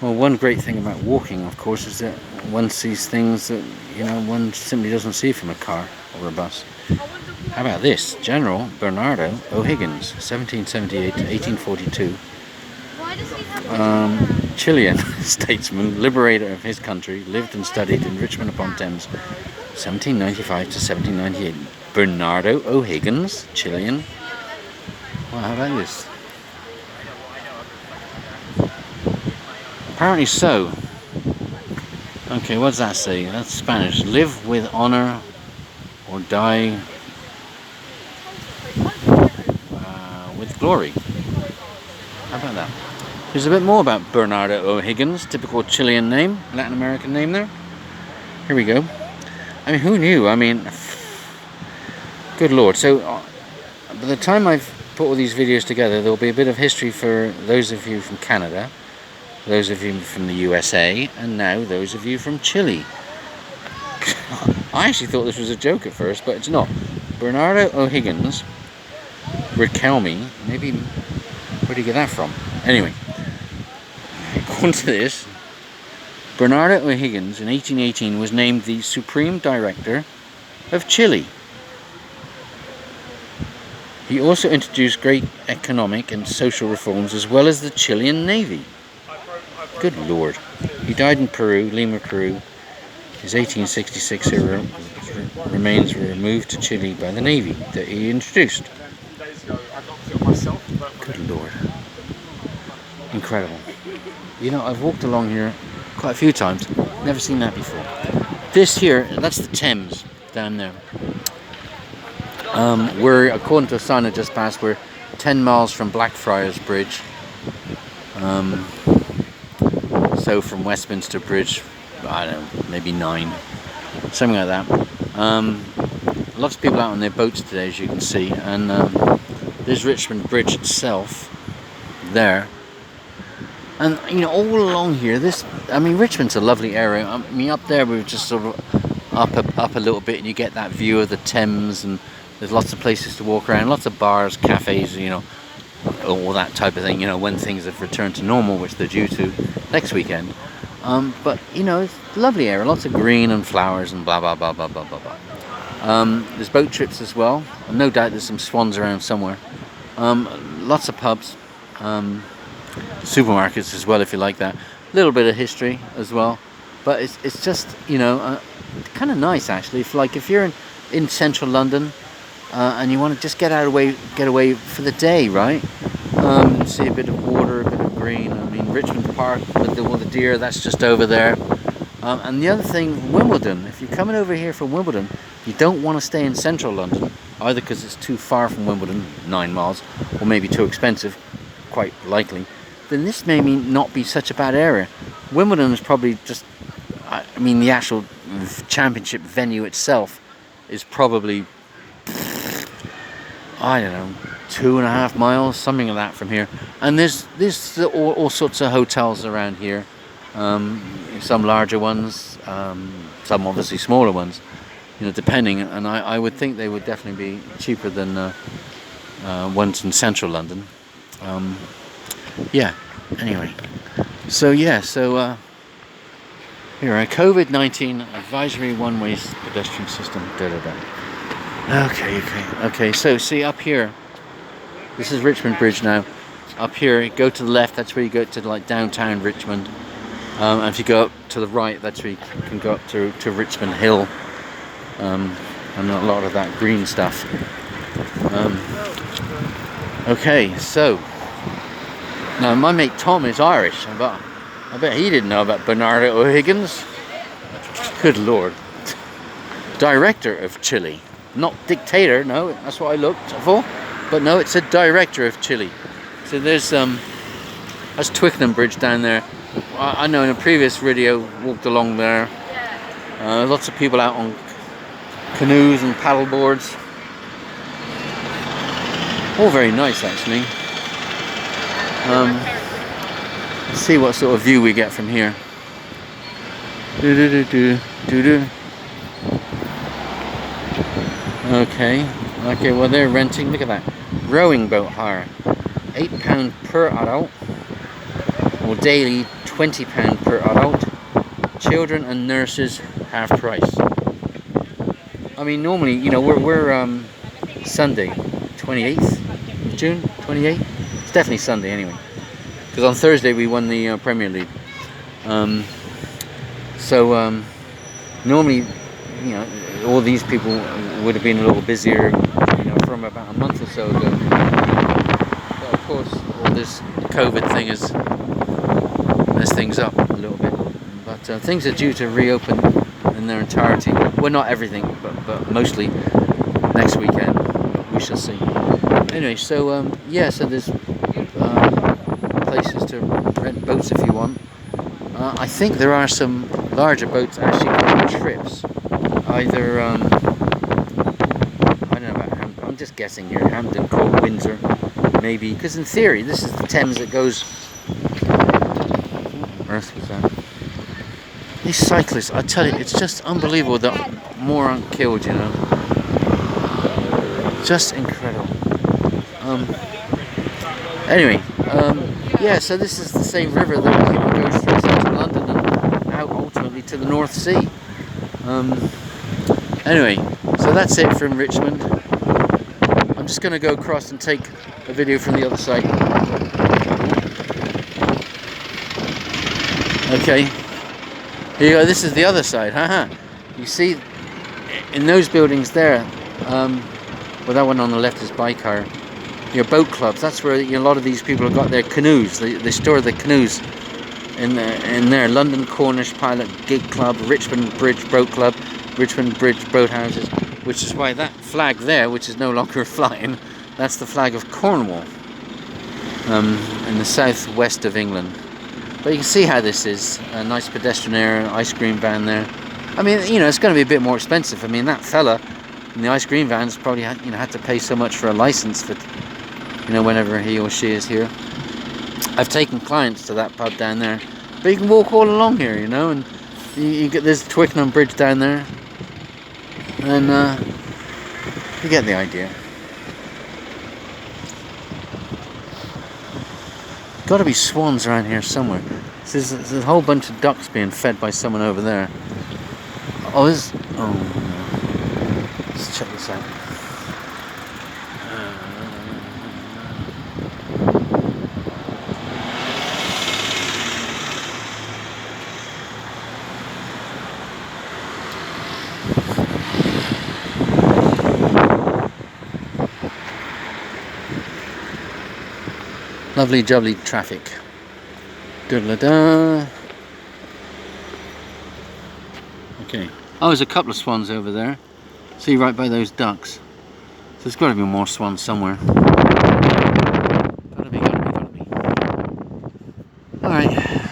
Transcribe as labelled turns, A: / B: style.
A: Well, one great thing about walking, of course, is that one sees things that, one simply doesn't see from a car or a bus. How about this? General Bernardo O'Higgins, 1778 to 1842. Chilean statesman, liberator of his country, lived and studied in Richmond upon Thames, 1795 to 1798. Bernardo O'Higgins, Chilean. Well, how about this? Apparently so. Okay, what does that say? That's Spanish. Live with honor or die with glory. How about that? There's a bit more about Bernardo O'Higgins, typical Chilean name, Latin American name there. Here we go. I mean, who knew? I mean, good lord. So, by the time I've put all these videos together, there'll be a bit of history for those of you from Canada, those of you from the USA, and now those of you from Chile. I actually thought this was a joke at first, but it's not. Bernardo O'Higgins, Riquelme, maybe, where do you get that from? Anyway, according to this, Bernardo O'Higgins in 1818 was named the Supreme Director of Chile. He also introduced great economic and social reforms as well as the Chilean Navy. Good lord. He died in Peru, Lima, Peru. His 1866 remains were removed to Chile by the Navy that he introduced. Good lord. Incredible. You know, I've walked along here quite a few times. Never seen that before. This here, that's the Thames down there. We're, according to a sign I just passed, we're 10 miles from Blackfriars Bridge. So from Westminster Bridge, I don't know, maybe 9, something like that. Lots of people out on their boats today, as you can see, and there's Richmond Bridge itself there. And all along here, Richmond's a lovely area. I mean, up there we're just sort of up a little bit, and you get that view of the Thames, and there's lots of places to walk around, lots of bars, cafes, all that type of thing, when things have returned to normal, which they're due to next weekend. But it's a lovely area, lots of green and flowers and blah blah blah blah blah blah blah. There's boat trips as well. No doubt there's some swans around somewhere. Lots of pubs, supermarkets as well, if you like that. A little bit of history as well, but it's just kind of nice actually. If you're in central London and you want to just get away for the day, right? See a bit of water, a bit of green. I mean, Richmond Park with all the deer, that's just over there. And the other thing, Wimbledon. If you're coming over here from Wimbledon, you don't want to stay in central London, either because it's too far from Wimbledon, 9 miles, or maybe too expensive, quite likely. Then this may not be such a bad area. Wimbledon is probably just, the actual championship venue itself is probably, I don't know, 2.5 miles, something like that from here. And there's all sorts of hotels around here. Some larger ones, some obviously smaller ones, depending. And I would think they would definitely be cheaper than ones in central London. Anyway. So here, COVID-19 advisory one-way pedestrian system. Okay. So see up here, this is Richmond Bridge now. Up here, go to the left, that's where you go to downtown Richmond. And if you go up to the right, that's where you can go up to Richmond Hill. And a lot of that green stuff. Okay, so now my mate Tom is Irish, but I bet he didn't know about Bernardo O'Higgins. Good lord. Director of Chile. Not dictator, no, that's what I looked for. But no, it's a director of Chile. So there's that's Twickenham Bridge down there. I know in a previous video walked along there. Lots of people out on canoes and paddle boards. All very nice actually. Let's see what sort of view we get from here. Okay, well they're renting, look at that. Rowing boat hire. £8 per adult. daily £20 per adult. Children and nurses half price. I mean, normally, you know, we're Sunday, 28th of June, 28th. It's definitely Sunday anyway, because on Thursday we won the Premier League. Normally, you know, all these people would have been a little busier, you know, from about a month or so ago. But of course, all this COVID thing has messed things up a little bit. But things are due to reopen in their entirety. Well, not everything, but mostly next weekend. We shall see. Anyway, so yeah, so there's places to rent boats if you want. I think there are some larger boats actually on trips. Either I don't know about Hampton. I'm just guessing here. Hampton, Court, Windsor, maybe. Because in theory, this is the Thames that goes. What earth was that? These cyclists, I tell you, it's just unbelievable that more aren't killed, you know. Just incredible. Anyway, yeah, so this is the same river that, you know, goes through to London and out ultimately to the North Sea. Anyway, so that's it from Richmond. I'm just going to go across and take a video from the other side. Okay, here you go, this is the other side, haha. You see, in those buildings there, well, that one on the left is Baikar. Your boat clubs, that's where, you know, a lot of these people have got their canoes. They store the canoes in there. London Cornish Pilot Gig Club, Richmond Bridge Boat Club, Richmond Bridge Boat Houses, which is why that flag there, which is no longer flying, that's the flag of Cornwall, in the southwest of England. But you can see how this is. A nice pedestrian area, ice cream van there. I mean, you know, it's going to be a bit more expensive. I mean, that fella in the ice cream van's probably had to pay so much for a license for, you know, whenever he or she is here. I've taken clients to that pub down there, but you can walk all along here, you know, and you get there's Twickenham Bridge down there, and you get the idea. Got to be swans around here somewhere. There's a whole bunch of ducks being fed by someone over there. Oh, no. Let's check this out. Lovely jubbly traffic. Doodle-da. Okay. Oh, there's a couple of swans over there. See, right by those ducks. So there's got to be more swans somewhere. Gotta be. Alright.